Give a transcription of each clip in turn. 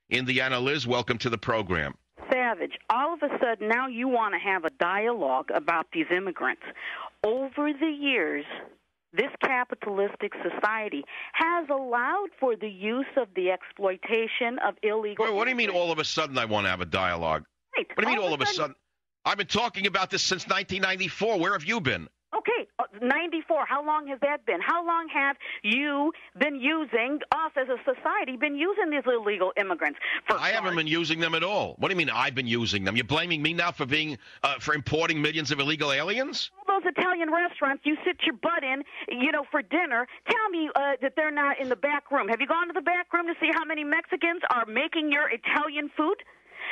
Indiana Liz, welcome to the program. Savage, all of a sudden now you want to have a dialogue about these immigrants. Over the years, this capitalistic society has allowed for the use of the exploitation of illegal What do you mean all of a sudden I want to have a dialogue? Right. What do you mean all of a sudden? I've been talking about this since 1994. Where have you been? Okay, 94. How long has that been? How long have you been using us as a society, been using these illegal immigrants? I haven't been using them at all. What do you mean I've been using them? You're blaming me now for for importing millions of illegal aliens? All those Italian restaurants you sit your butt in, for dinner. Tell me that they're not in the back room. Have you gone to the back room to see how many Mexicans are making your Italian food?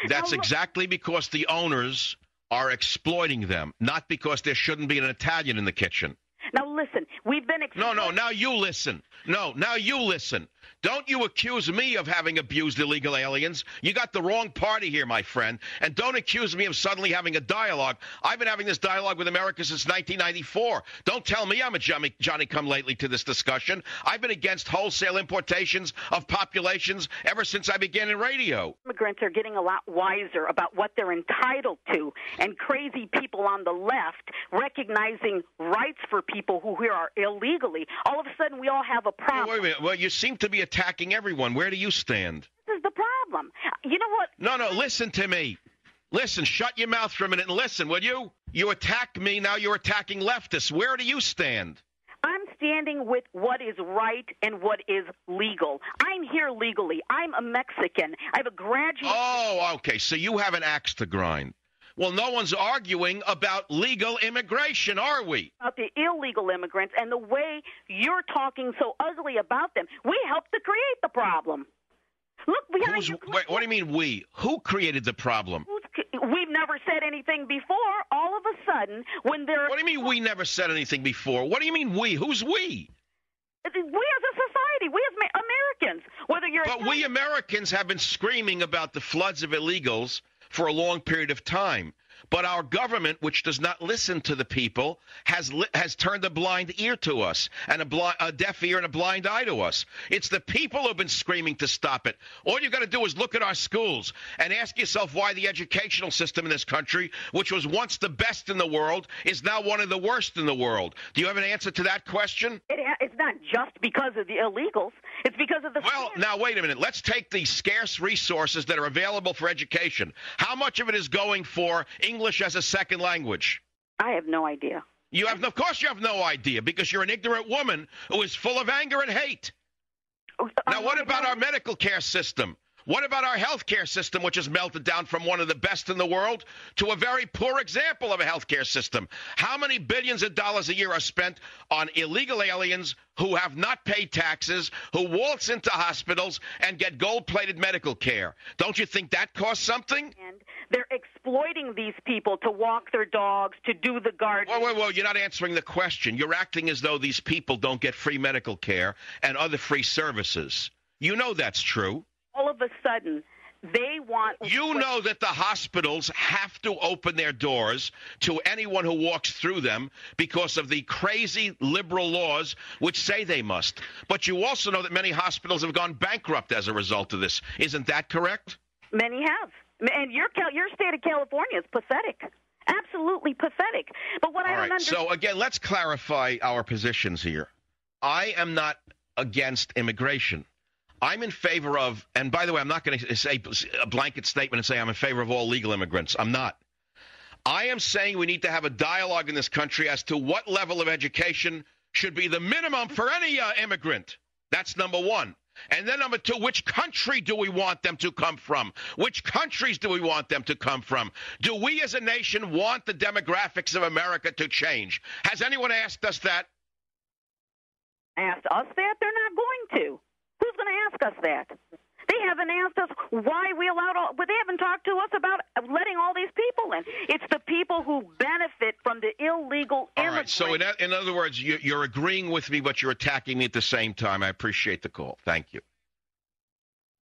That's exactly because the owners are exploiting them, not because there shouldn't be an Italian in the kitchen. Now listen, we've been No, now you listen. No, now you listen. Don't you accuse me of having abused illegal aliens. You got the wrong party here, my friend. And don't accuse me of suddenly having a dialogue. I've been having this dialogue with America since 1994. Don't tell me I'm a Johnny-come-lately to this discussion. I've been against wholesale importations of populations ever since I began in radio. Immigrants are getting a lot wiser about what they're entitled to, and crazy people on the left recognizing rights for people who here are illegally. All of a sudden, we all have a problem. Wait a minute. Well, you seem to be attacking everyone. Where do you stand? This is the problem. You know what? No, listen to me. Listen, shut your mouth for a minute and listen, will you? You attack me, now you're attacking leftists. Where do you stand? I'm standing with what is right and what is legal. I'm here legally. I'm a Mexican. I have a graduate. Oh, okay. So you have an axe to grind. Well, no one's arguing about legal immigration, are we? About the illegal immigrants and the way you're talking so ugly about them. We helped to create the problem. Look behind you. Wait, what do you mean we? Who created the problem? We've never said anything before. All of a sudden, when they're... What do you mean we never said anything before? What do you mean we? Who's we? We as a society, we as Americans, whether you're... But we Americans have been screaming about the floods of illegals for a long period of time. But our government, which does not listen to the people, has turned a blind ear to us and a deaf ear and a blind eye to us. It's the people who have been screaming to stop it. All you got to do is look at our schools and ask yourself why the educational system in this country, which was once the best in the world, is now one of the worst in the world. Do you have an answer to that question? It's not just because of the illegals. It's because of the... Well, now, wait a minute. Let's take the scarce resources that are available for education. How much of it is going for English as a second language? I have no idea. Of course you have no idea, because you're an ignorant woman who is full of anger and hate. Now, what about our medical care system? What about our health care system, which has melted down from one of the best in the world to a very poor example of a health care system? How many billions of dollars a year are spent on illegal aliens who have not paid taxes, who waltz into hospitals and get gold-plated medical care? Don't you think that costs something? And they're exploiting these people to walk their dogs, to do the garden. Whoa, you're not answering the question. You're acting as though these people don't get free medical care and other free services. You know that's true. All of a sudden, they want... You know that the hospitals have to open their doors to anyone who walks through them because of the crazy liberal laws which say they must. But you also know that many hospitals have gone bankrupt as a result of this. Isn't that correct? Many have. And your state of California is pathetic. Absolutely pathetic. But what I don't understand... So, again, let's clarify our positions here. I am not against immigration. I'm in favor of, and by the way, I'm not going to say a blanket statement and say I'm in favor of all legal immigrants. I'm not. I am saying we need to have a dialogue in this country as to what level of education should be the minimum for any immigrant. That's number one. And then number two, which country do we want them to come from? Which countries do we want them to come from? Do we as a nation want the demographics of America to change? Has anyone asked us that? Asked us that? They're not going to. Who's going to ask us that? They haven't asked us why we allowed all, but they haven't talked to us about letting all these people in. It's the people who benefit from the illegal immigrants. All right, so in other words, you're agreeing with me, but you're attacking me at the same time. I appreciate the call. Thank you.